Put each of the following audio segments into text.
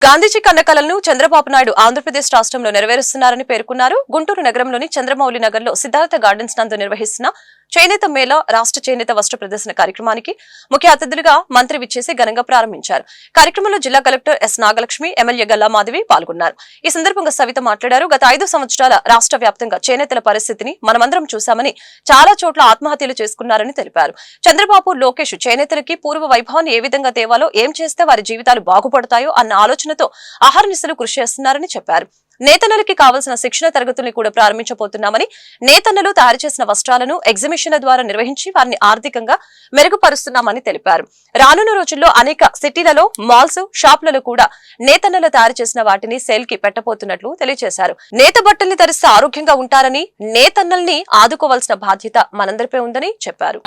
గాంధీజీ కన్నకలను చంద్రబాబు నాయుడు ఆంధ్రప్రదేశ్ రాష్ట్రంలో నెరవేరుస్తున్నారని పేర్కొన్నారు. గుంటూరు నగరంలోని చంద్రమౌళి నగర్లో సిద్ధార్థ గార్డెన్స్ నందు నిర్వహిస్తున్న చేనేత మేళ రాష్ట్ర చేనేత వస్త్ర ప్రదర్శన కార్యక్రమానికి ముఖ్య అతిథులుగా మంత్రి విచ్చేసి ఘనంగా ప్రారంభించారు. కార్యక్రమంలో జిల్లా collector S Nagalakshmi, MLA Galla Madhavi పాల్గొన్నారు. ఈ సందర్భంగా సవిత మాట్లాడారు. గత 5 సంవత్సరాల రాష్ట్ర వ్యాప్తంగా చేనేతల పరిస్థితిని మనమందరం చూశామని, చాలా చోట్ల ఆత్మహత్యలు చేసుకున్నారని తెలిపారు. చంద్రబాబు, లోకేష్ చేనేతలకి పూర్వ వైభవాన్ని ఏ విధంగా తేవాలో, ఏం చేస్తే వారి జీవితాలు బాగుపడతాయో అన్న ఆలోచనతో అహర్నిశలు కృషి చేస్తున్నారని చెప్పారు. నేతన్నలకి కావాల్సిన శిక్షణ తరగతుల్ని కూడా ప్రారంభించబోతున్నామని, నేతన్నలు తయారు చేసిన వస్త్రాలను ఎగ్జిబిషన్ల ద్వారా నిర్వహించి వారిని ఆర్థికంగా మెరుగుపరుస్తున్నామని తెలిపారు. రానున్న రోజుల్లో అనేక సిటీలలో, మాల్స్, షాపులలో కూడా నేతన్నలు తయారు చేసిన వాటిని సేల్ కి పెట్టబోతున్నట్లు తెలియజేశారు. నేత బట్టల్ని ధరిస్తే ఆరోగ్యంగా ఉంటారని, నేతన్నల్ని ఆదుకోవాల్సిన బాధ్యత మనందరిపై ఉందని చెప్పారు.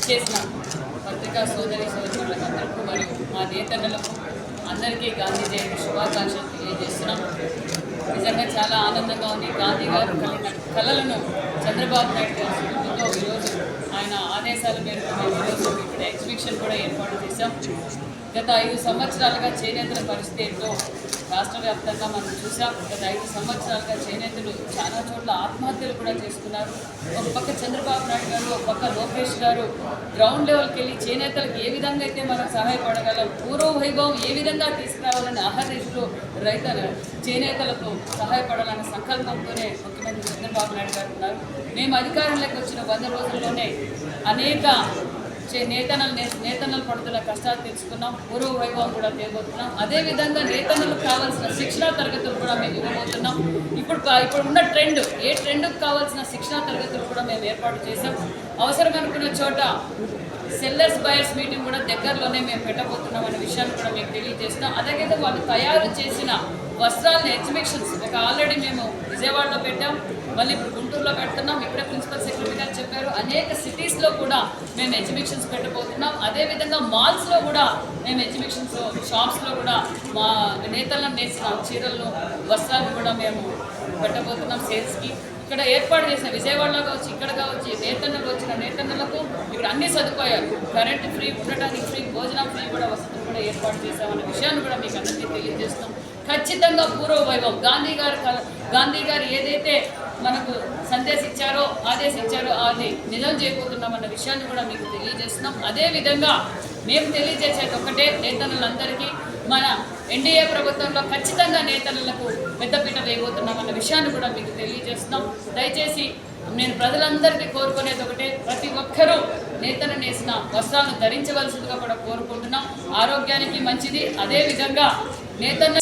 చేసిన పత్రికా సోదరి సోదరులందరికీ మరియు మా నేతన్నలకు అందరికీ గాంధీ జయంతి శుభాకాంక్షలు తెలియజేస్తున్నాం. నిజంగా చాలా ఆనందంగా ఉంది. గాంధీ గారు కలిగిన కళలను చంద్రబాబు నాయుడు గారి స్ఫూర్తితో ఈరోజు ఆయన ఆదేశాల మేరకు మేము ఈరోజు ఇక్కడ ఎగ్జిబిషన్ కూడా ఏర్పాటు చేశాం. గత 5 సంవత్సరాలుగా చేనేతల పరిస్థితి ఏంటో రాష్ట్ర వ్యాప్తంగా మనం చూసాం. గత 5 సంవత్సరాలుగా చేనేతలు చాలా చోట్ల ఆత్మహత్యలు కూడా చేసుకున్నారు. ఒక పక్క చంద్రబాబు నాయుడు గారు, ఒక పక్క లోకేష్ గారు గ్రౌండ్ లెవెల్కి వెళ్ళి చేనేతలకు ఏ విధంగా అయితే మనం సహాయపడగలం, పూర్వ వైభవం ఏ విధంగా తీసుకురావాలని అహర్నిశలు చేనేతలకు సహాయపడాలన్న సంకల్పంతోనే ముఖ్యమంత్రి చంద్రబాబు నాయుడు గారు ఉన్నారు. మేము అధికారంలోకి వచ్చిన 100 రోజుల్లోనే అనేక నేతన్నలు పడుతున్న కష్టాలు తెలుసుకున్నాం. పూర్వ వైభవం కూడా తేబోతున్నాం. అదేవిధంగా నేతన్నలకు కావాల్సిన శిక్షణా తరగతులు కూడా మేము ఇవ్వబోతున్నాం. ఇప్పుడు ఉన్న ట్రెండ్, ఏ ట్రెండ్కి కావాల్సిన శిక్షణా తరగతులు కూడా మేము ఏర్పాటు చేసాం. అవసరం అనుకున్న చోట సెల్లర్స్ బయర్స్ మీటింగ్ కూడా దగ్గరలోనే మేము పెట్టబోతున్నాం అనే విషయాన్ని కూడా మీకు తెలియజేస్తున్నాం. అలాగే వాళ్ళు తయారు చేసిన వస్త్రాలను ఎగ్జిబిషన్స్ ఆల్రెడీ మేము విజయవాడలో పెట్టాం, మళ్ళీ ఇప్పుడు గుంటూరులో పెడుతున్నాం. ఇప్పుడే ప్రిన్సిపల్ సెక్రటరీ గారు చెప్పారు, అనేక సిటీస్లో కూడా మేము ఎగ్జిబిషన్స్ పెట్టబోతున్నాం. అదేవిధంగా మాల్స్లో కూడా మేము ఎగ్జిబిషన్స్, షాప్స్లో కూడా మా నేతలను నేసిన చీరలను, వస్త్రాలను కూడా మేము పెట్టబోతున్నాం సేల్స్కి. ఇక్కడ ఏర్పాటు చేసిన విజయవాడలో కావచ్చు, ఇక్కడ కావచ్చు, నేతన్నలు వచ్చిన నేతన్నలకు ఇక్కడ అన్ని సదుపాయాలు, కరెంటు ఫ్రీ, ఉండటానికి ఫ్రీ, భోజనం ఫ్రీ కూడా వసతులు కూడా ఏర్పాటు చేశామనే విషయాన్ని కూడా మీకు అందరికీ తెలియజేస్తాం. ఖచ్చితంగా పూర్వ వైభవం గాంధీ గారు ఏదైతే మనకు సందేశించారో, ఆదేశించారో అది నిజం చేయబోతున్నామన్న విషయాన్ని కూడా మీకు తెలియజేస్తున్నాం. అదేవిధంగా మేము తెలియజేసేది ఒకటే, నేతన్నలందరికీ మన ఎన్డీఏ ప్రభుత్వంలో ఖచ్చితంగా నేతన్నలకు పెద్దపీట వేయబోతున్నామన్న విషయాన్ని కూడా మీకు తెలియజేస్తున్నాం. దయచేసి నేను ప్రజలందరికీ కోరుకునేది ఒకటే, ప్రతి ఒక్కరూ నేతన్న నేసిన వస్త్రాలను ధరించవలసిందిగా కూడా కోరుకుంటున్నాం. ఆరోగ్యానికి మంచిది. అదేవిధంగా నేతన్న